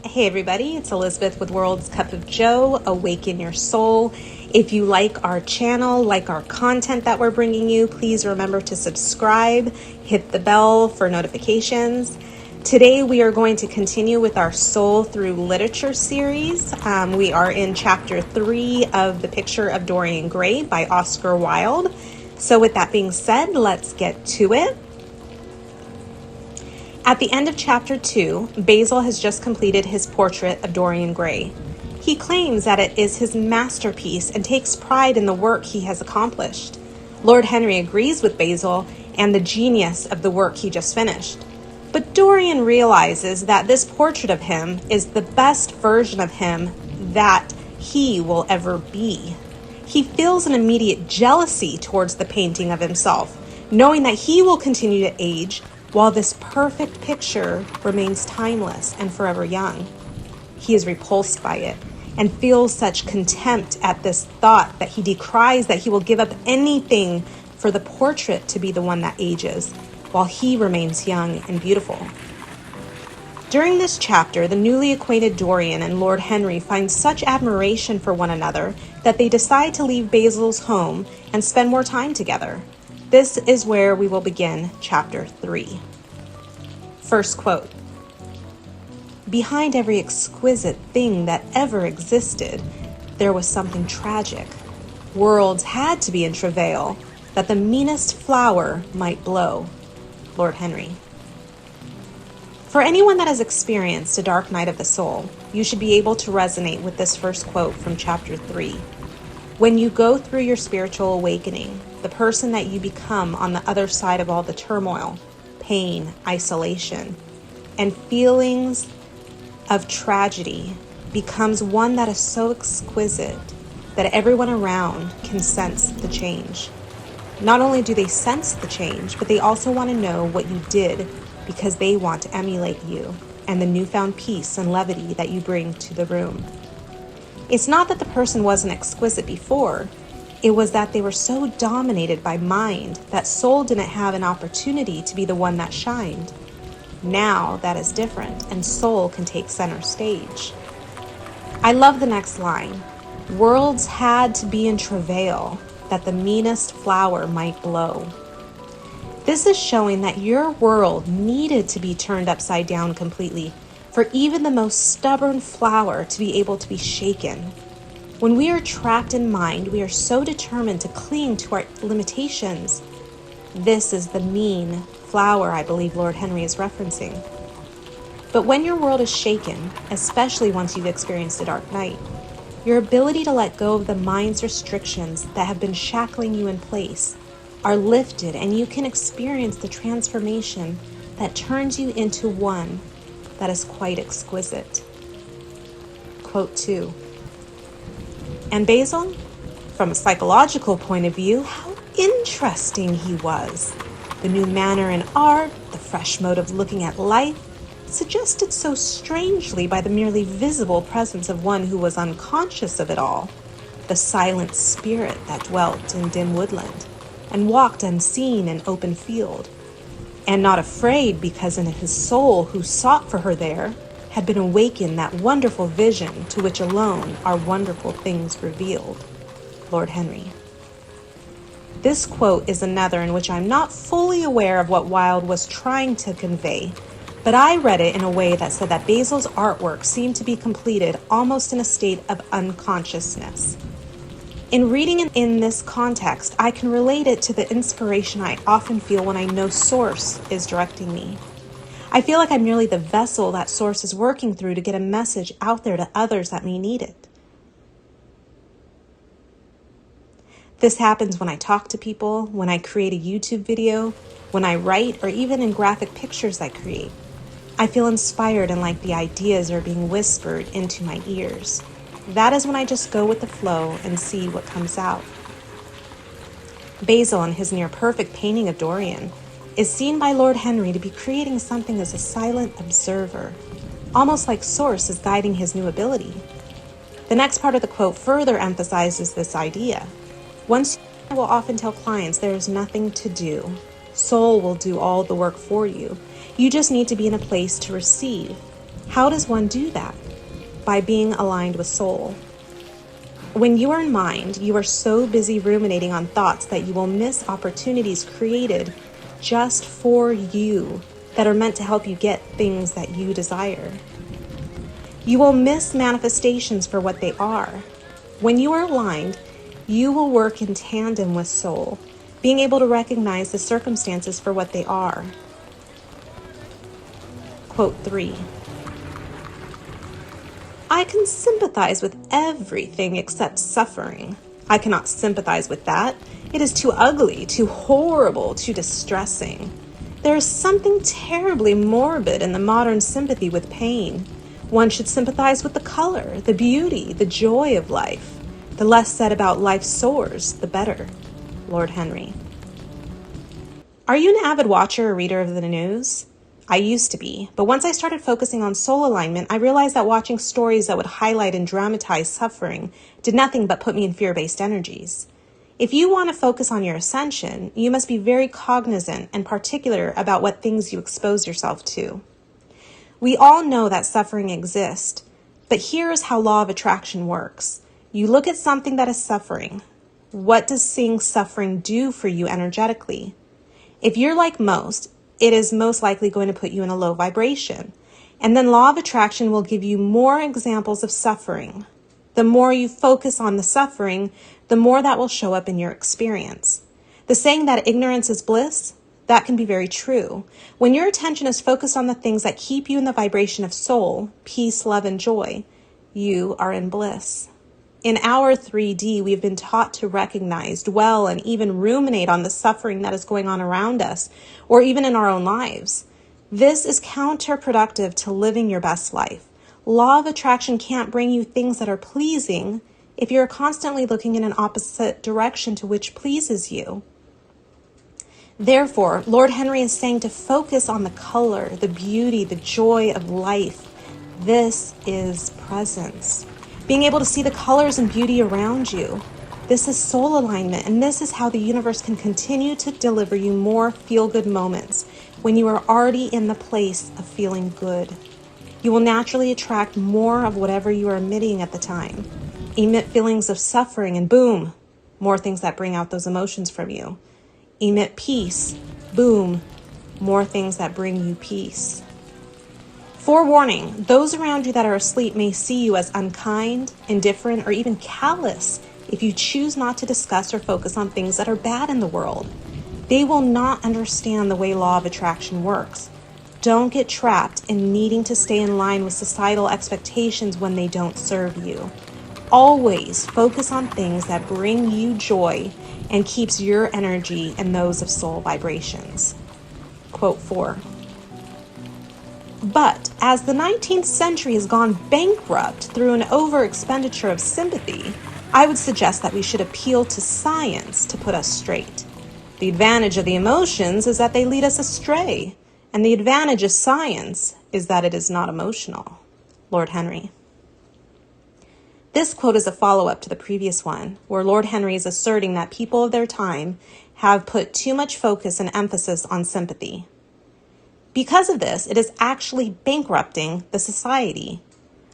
Hey everybody, it's Elizabeth with World's Cup of Joe, Awaken Your Soul. If you like our channel, like our content that we're bringing you, please remember to subscribe, hit the bell for notifications. Today we are going to continue with our Soul Through Literature series. We are in chapter 3 of The Picture of Dorian Gray by Oscar Wilde. So with that being said, let's get to it. At the end of chapter 2, Basil has just completed his portrait of Dorian Gray. He claims that it is his masterpiece and takes pride in the work he has accomplished. Lord Henry agrees with Basil and the genius of the work he just finished. But Dorian realizes that this portrait of him is the best version of him that he will ever be. He feels an immediate jealousy towards the painting of himself, knowing that he will continue to age while this perfect picture remains timeless and forever young. He is repulsed by it and feels such contempt at this thought that he decries that he will give up anything for the portrait to be the one that ages, while he remains young and beautiful. During this chapter, the newly acquainted Dorian and Lord Henry find such admiration for one another that they decide to leave Basil's home and spend more time together. This is where we will begin chapter 3. First quote. Behind every exquisite thing that ever existed, there was something tragic. Worlds had to be in travail that the meanest flower might blow. Lord Henry. For anyone that has experienced a dark night of the soul, you should be able to resonate with this first quote from chapter 3. When you go through your spiritual awakening, the person that you become on the other side of all the turmoil, pain, isolation, and feelings of tragedy becomes one that is so exquisite that everyone around can sense the change. Not only do they sense the change, but they also want to know what you did because they want to emulate you and the newfound peace and levity that you bring to the room. It's not that the person wasn't exquisite before. It was that they were so dominated by mind that soul didn't have an opportunity to be the one that shined. Now that is different, and soul can take center stage. I love the next line. Worlds had to be in travail that the meanest flower might blow. This is showing that your world needed to be turned upside down completely for even the most stubborn flower to be able to be shaken. When we are trapped in mind, we are so determined to cling to our limitations. This is the mean flower I believe Lord Henry is referencing. But when your world is shaken, especially once you've experienced a dark night, your ability to let go of the mind's restrictions that have been shackling you in place are lifted, and you can experience the transformation that turns you into one that is quite exquisite. Quote 2. And Basil, from a psychological point of view, how interesting he was. The new manner in art, the fresh mode of looking at life, suggested so strangely by the merely visible presence of one who was unconscious of it all, the silent spirit that dwelt in dim woodland and walked unseen in open field, and not afraid because in his soul who sought for her there had been awakened that wonderful vision to which alone are wonderful things revealed. Lord Henry. This quote is another in which I'm not fully aware of what Wilde was trying to convey, but I read it in a way that said that Basil's artwork seemed to be completed almost in a state of unconsciousness. In reading it in this context, I can relate it to the inspiration I often feel when I know Source is directing me. I feel like I'm merely the vessel that Source is working through to get a message out there to others that may need it. This happens when I talk to people, when I create a YouTube video, when I write, or even in graphic pictures I create. I feel inspired and like the ideas are being whispered into my ears. That is when I just go with the flow and see what comes out. Basil, in his near-perfect painting of Dorian, is seen by Lord Henry to be creating something as a silent observer, almost like Source is guiding his new ability. The next part of the quote further emphasizes this idea. Once you will often tell clients there is nothing to do. Soul will do all the work for you. You just need to be in a place to receive. How does one do that? By being aligned with soul. When you are in mind, you are so busy ruminating on thoughts that you will miss opportunities created just for you that are meant to help you get things that you desire. You will miss manifestations for what they are. When you are aligned, you will work in tandem with soul, being able to recognize the circumstances for what they are. Quote 3. I can sympathize with everything except suffering. I cannot sympathize with that. It is too ugly, too horrible, too distressing. There is something terribly morbid in the modern sympathy with pain. One should sympathize with the color, the beauty, the joy of life. The less said about life's sores, the better. Lord Henry. Are you an avid watcher or reader of the news? I used to be, but once I started focusing on soul alignment, I realized that watching stories that would highlight and dramatize suffering did nothing but put me in fear-based energies. If you want to focus on your ascension, you must be very cognizant and particular about what things you expose yourself to. We all know that suffering exists, but here is how law of attraction works. You look at something that is suffering. What does seeing suffering do for you energetically? If you're like most, it is most likely going to put you in a low vibration. And then law of attraction will give you more examples of suffering. The more you focus on the suffering, the more that will show up in your experience. The saying that ignorance is bliss, that can be very true. When your attention is focused on the things that keep you in the vibration of soul, peace, love, and joy, you are in bliss. In our 3D, we've been taught to recognize, dwell, and even ruminate on the suffering that is going on around us, or even in our own lives. This is counterproductive to living your best life. Law of attraction can't bring you things that are pleasing if you're constantly looking in an opposite direction to which pleases you. Therefore, Lord Henry is saying to focus on the color, the beauty, the joy of life. This is presence. Being able to see the colors and beauty around you. This is soul alignment, and this is how the universe can continue to deliver you more feel-good moments when you are already in the place of feeling good. You will naturally attract more of whatever you are emitting at the time. Emit feelings of suffering, and boom, more things that bring out those emotions from you. Emit peace, boom, more things that bring you peace. Forewarning, those around you that are asleep may see you as unkind, indifferent, or even callous if you choose not to discuss or focus on things that are bad in the world. They will not understand the way law of attraction works. Don't get trapped in needing to stay in line with societal expectations when they don't serve you. Always focus on things that bring you joy and keeps your energy and those of soul vibrations. Quote 4. But as the 19th century has gone bankrupt through an over-expenditure of sympathy, I would suggest that we should appeal to science to put us straight. The advantage of the emotions is that they lead us astray, and the advantage of science is that it is not emotional. Lord Henry. This quote is a follow-up to the previous one, where Lord Henry is asserting that people of their time have put too much focus and emphasis on sympathy. Because of this, it is actually bankrupting the society.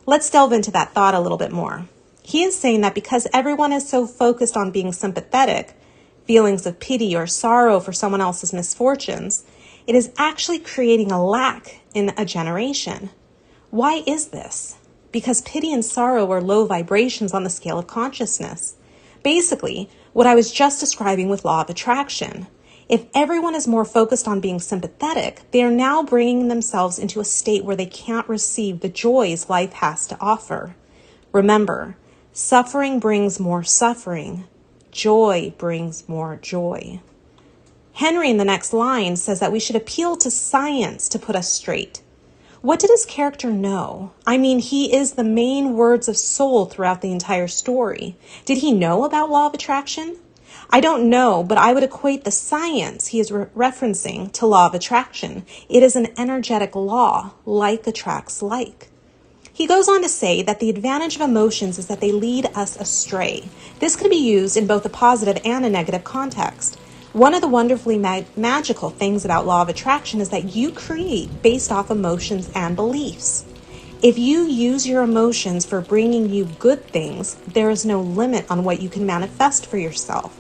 Let's delve into that thought a little bit more. He is saying that because everyone is so focused on being sympathetic, feelings of pity or sorrow for someone else's misfortunes, it is actually creating a lack in a generation. Why is this? Because pity and sorrow are low vibrations on the scale of consciousness. Basically, what I was just describing with law of attraction. If everyone is more focused on being sympathetic, they are now bringing themselves into a state where they can't receive the joys life has to offer. Remember, suffering brings more suffering. Joy brings more joy. Henry in the next line says that we should appeal to science to put us straight. What did his character know? I mean, he is the main words of soul throughout the entire story. Did he know about law of attraction? I don't know, but I would equate the science he is referencing to law of attraction. It is an energetic law, like attracts like. He goes on to say that the advantage of emotions is that they lead us astray. This can be used in both a positive and a negative context. One of the wonderfully magical things about law of attraction is that you create based off emotions and beliefs. If you use your emotions for bringing you good things, there is no limit on what you can manifest for yourself.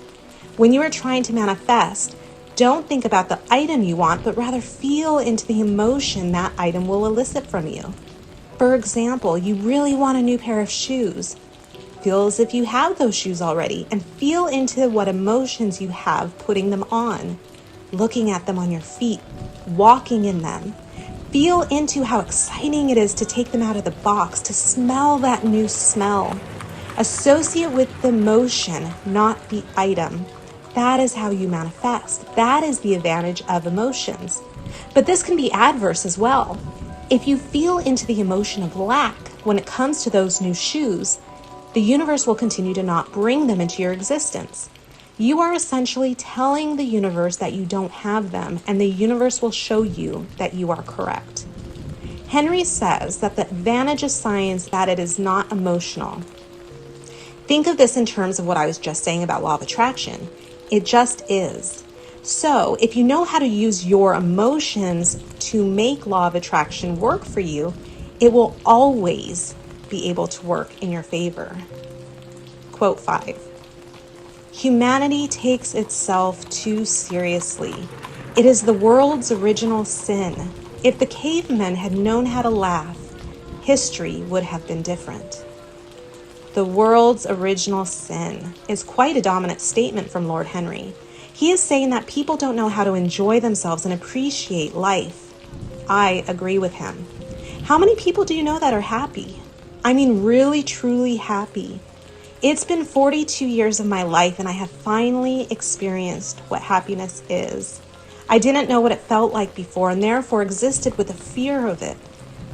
When you are trying to manifest, don't think about the item you want, but rather feel into the emotion that item will elicit from you. For example, you really want a new pair of shoes. Feel as if you have those shoes already and feel into what emotions you have putting them on, looking at them on your feet, walking in them. Feel into how exciting it is to take them out of the box, to smell that new smell. Associate with the emotion, not the item. That is how you manifest. That is the advantage of emotions. But this can be adverse as well. If you feel into the emotion of lack when it comes to those new shoes, the universe will continue to not bring them into your existence. You are essentially telling the universe that you don't have them, and the universe will show you that you are correct. Henry says that the advantage of science is that it is not emotional. Think of this in terms of what I was just saying about law of attraction. It just is. So if you know how to use your emotions to make law of attraction work for you, it will always be able to work in your favor. Quote 5. Humanity takes itself too seriously. It is the world's original sin. If the cavemen had known how to laugh, history would have been different. The world's original sin is quite a dominant statement from Lord Henry. He is saying that people don't know how to enjoy themselves and appreciate life. I agree with him. How many people do you know that are happy? I mean, really, truly happy. It's been 42 years of my life, and I have finally experienced what happiness is. I didn't know what it felt like before, and therefore existed with a fear of it.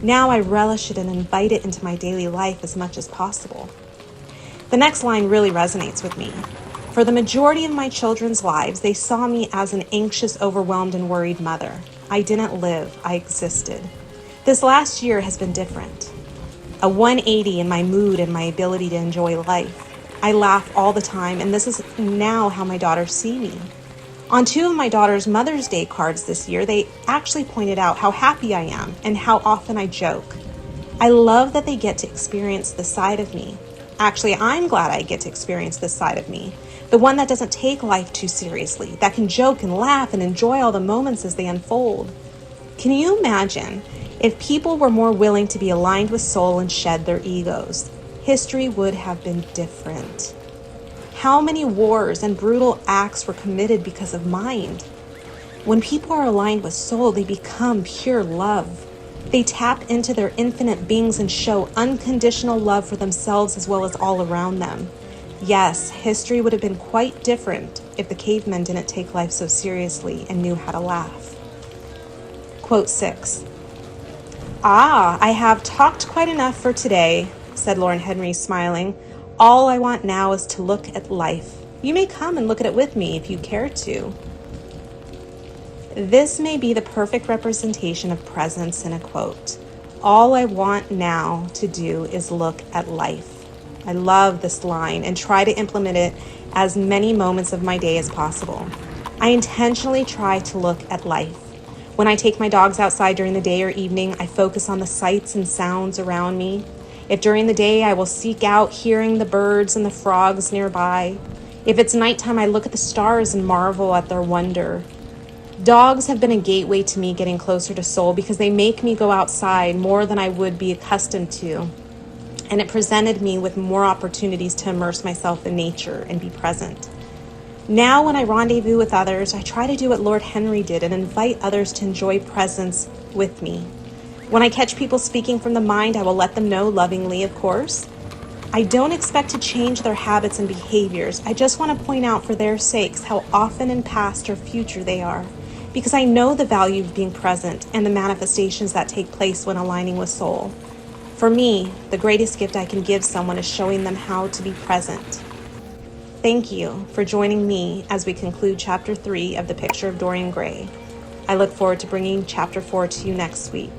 Now I relish it and invite it into my daily life as much as possible. The next line really resonates with me. For the majority of my children's lives, they saw me as an anxious, overwhelmed, and worried mother. I didn't live, I existed. This last year has been different. A 180 in my mood and my ability to enjoy life. I laugh all the time, and this is now how my daughters see me. On 2 of my daughter's Mother's Day cards this year, they actually pointed out how happy I am and how often I joke. I love that they get to experience this side of me. Actually, I'm glad I get to experience this side of me. The one that doesn't take life too seriously, that can joke and laugh and enjoy all the moments as they unfold. Can you imagine if people were more willing to be aligned with soul and shed their egos? History would have been different. How many wars and brutal acts were committed because of mind? When people are aligned with soul, they become pure love. They tap into their infinite beings and show unconditional love for themselves as well as all around them. Yes, history would have been quite different if the cavemen didn't take life so seriously and knew how to laugh. Quote 6. I have talked quite enough for today, said Lord Henry, smiling. All I want now is to look at life. You may come and look at it with me if you care to. This may be the perfect representation of presence in a quote. All I want now to do is look at life. I love this line and try to implement it as many moments of my day as possible. I intentionally try to look at life. When I take my dogs outside during the day or evening, I focus on the sights and sounds around me. If during the day, I will seek out hearing the birds and the frogs nearby. If it's nighttime, I look at the stars and marvel at their wonder. Dogs have been a gateway to me getting closer to soul because they make me go outside more than I would be accustomed to. And it presented me with more opportunities to immerse myself in nature and be present. Now when I rendezvous with others, I try to do what Lord Henry did and invite others to enjoy presence with me. When I catch people speaking from the mind, I will let them know lovingly, of course. I don't expect to change their habits and behaviors. I just want to point out for their sakes how often in past or future they are, because I know the value of being present and the manifestations that take place when aligning with soul. For me, the greatest gift I can give someone is showing them how to be present. Thank you for joining me as we conclude Chapter 3 of The Picture of Dorian Gray. I look forward to bringing Chapter 4 to you next week.